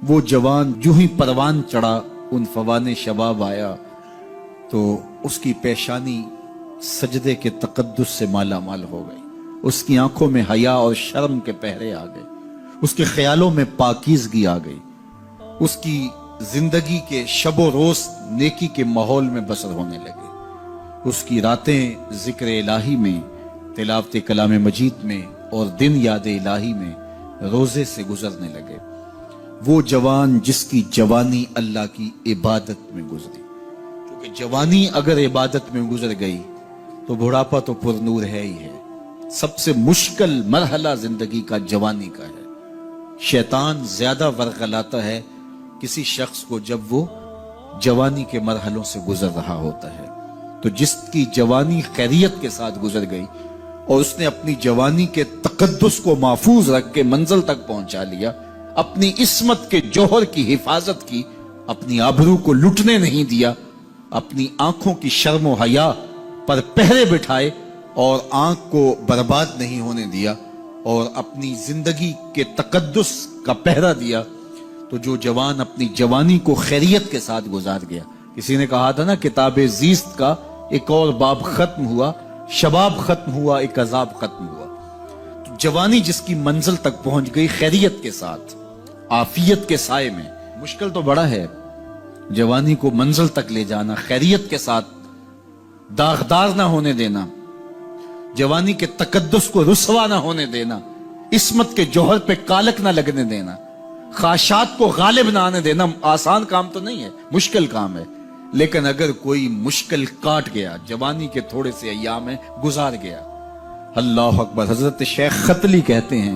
وہ جوان جو ہی پروان چڑھا ان فوان شباب آیا تو اس کی پیشانی سجدے کے تقدس سے مالا مال ہو گئی، اس کی آنکھوں میں حیا اور شرم کے پہرے آ گئے، اس کے خیالوں میں پاکیزگی آ گئی، اس کی زندگی کے شب و روز نیکی کے ماحول میں بسر ہونے لگے، اس کی راتیں ذکر الہی میں، تلاوت کلام مجید میں اور دن یاد الہی میں روزے سے گزرنے لگے۔ وہ جوان جس کی جوانی اللہ کی عبادت میں گزری، کیونکہ جوانی اگر عبادت میں گزر گئی تو بڑھاپا تو پر نور ہے ہی ہے۔ سب سے مشکل مرحلہ زندگی کا جوانی کا ہے۔ شیطان زیادہ ورغلاتا ہے کسی شخص کو جب وہ جوانی کے مرحلوں سے گزر رہا ہوتا ہے۔ تو جس کی جوانی خیریت کے ساتھ گزر گئی اور اس نے اپنی جوانی کے تقدس کو محفوظ رکھ کے منزل تک پہنچا لیا، اپنی عصمت کے جوہر کی حفاظت کی، اپنی آبرو کو لٹنے نہیں دیا، اپنی آنکھوں کی شرم و حیا پر پہرے بٹھائے اور آنکھ کو برباد نہیں ہونے دیا اور اپنی زندگی کے تقدس کا پہرا دیا، تو جو جوان اپنی جوانی کو خیریت کے ساتھ گزار گیا۔ کسی نے کہا تھا نا، کتاب زیست کا ایک اور باب ختم ہوا، شباب ختم ہوا، ایک عذاب ختم ہوا۔ تو جوانی جس کی منزل تک پہنچ گئی خیریت کے ساتھ، عافیت کے سائے میں۔ مشکل تو بڑا ہے جوانی کو منزل تک لے جانا، خیریت کے ساتھ، داغدار نہ ہونے دینا، جوانی کے تقدس کو رسوا نہ ہونے دینا، عصمت کے جوہر پہ کالک نہ لگنے دینا، خواہشات کو غالب نہ آنے دینا۔ آسان کام تو نہیں ہے، مشکل کام ہے، لیکن اگر کوئی مشکل کاٹ گیا، جوانی کے تھوڑے سے ایام میں گزار گیا، اللہ اکبر۔ حضرت شیخ خطلی کہتے ہیں،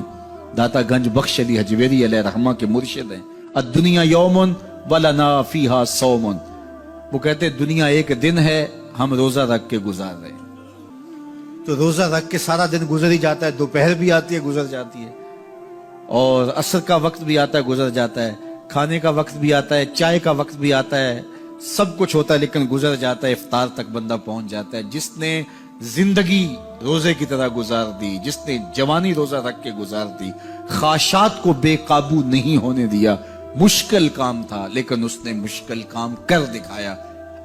داتا گنج بخش علی حجویری علیہ رحمہ کے مرشد ہیں، الدنیا یوم ولنا فیہا صوم۔ وہ کہتے ہیں دنیا ایک دن ہے، ہم روزہ رکھ کے گزار رہے ہیں۔ تو روزہ رکھ کے سارا دن گزر ہی جاتا ہے، دوپہر بھی آتی ہے گزر جاتی ہے، اور عصر کا وقت بھی آتا ہے گزر جاتا ہے، کھانے کا وقت بھی آتا ہے، چائے کا وقت بھی آتا ہے، سب کچھ ہوتا ہے لیکن گزر جاتا ہے، افطار تک بندہ پہنچ جاتا ہے۔ جس نے زندگی روزے کی طرح گزار دی، جس نے جوانی روزہ رکھ کے گزار دی، خواہشات کو بے قابو نہیں ہونے دیا، مشکل کام تھا لیکن اس نے مشکل کام کر دکھایا۔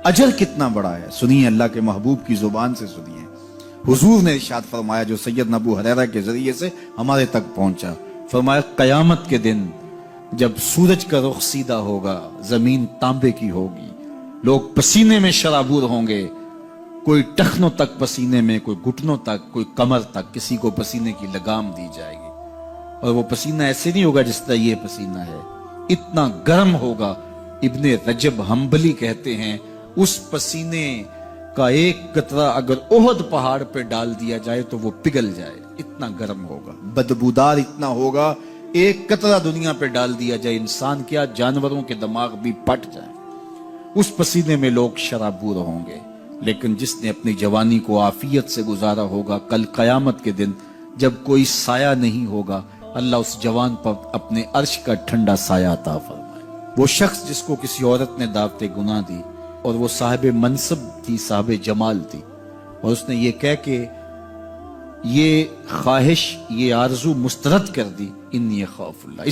اجر کتنا بڑا ہے، سنیے اللہ کے محبوب کی زبان سے سنیے۔ حضور نے ارشاد فرمایا جو سیدنا ابو ہریرہ کے ذریعے سے ہمارے تک پہنچا، فرمایا قیامت کے دن جب سورج کا رخ سیدھا ہوگا، زمین تانبے کی ہوگی، لوگ پسینے میں شرابور ہوں گے، کوئی ٹخنوں تک پسینے میں، کوئی گھٹنوں تک، کوئی کمر تک، کسی کو پسینے کی لگام دی جائے گی، اور وہ پسینہ ایسے نہیں ہوگا جس طرح یہ پسینہ ہے، اتنا گرم ہوگا۔ ابن رجب حنبلی کہتے ہیں اس پسینے کا ایک قطرہ اگر احد پہاڑ پہ ڈال دیا جائے تو وہ پگھل جائے، اتنا گرم ہوگا، بدبودار اتنا ہوگا، ایک قطرہ دنیا پہ ڈال دیا جائے، انسان کیا جانوروں کے دماغ بھی پھٹ جائیں، اس پسینے میں لوگ شرابور ہوں گے۔ لیکن جس نے اپنی جوانی کو عافیت سے گزارا ہوگا، کل قیامت کے دن جب کوئی سایہ نہیں ہوگا، اللہ اس جوان پر اپنے عرش کا ٹھنڈا سایہ عطا فرمائے۔ وہ شخص جس کو کسی عورت نے دعوت گناہ دی اور وہ صاحب منصب تھی، صاحب جمال تھی، اور اس نے یہ کہہ کہ یہ خواہش، یہ آرزو مسترد کر دی، انی خاف اللہ۔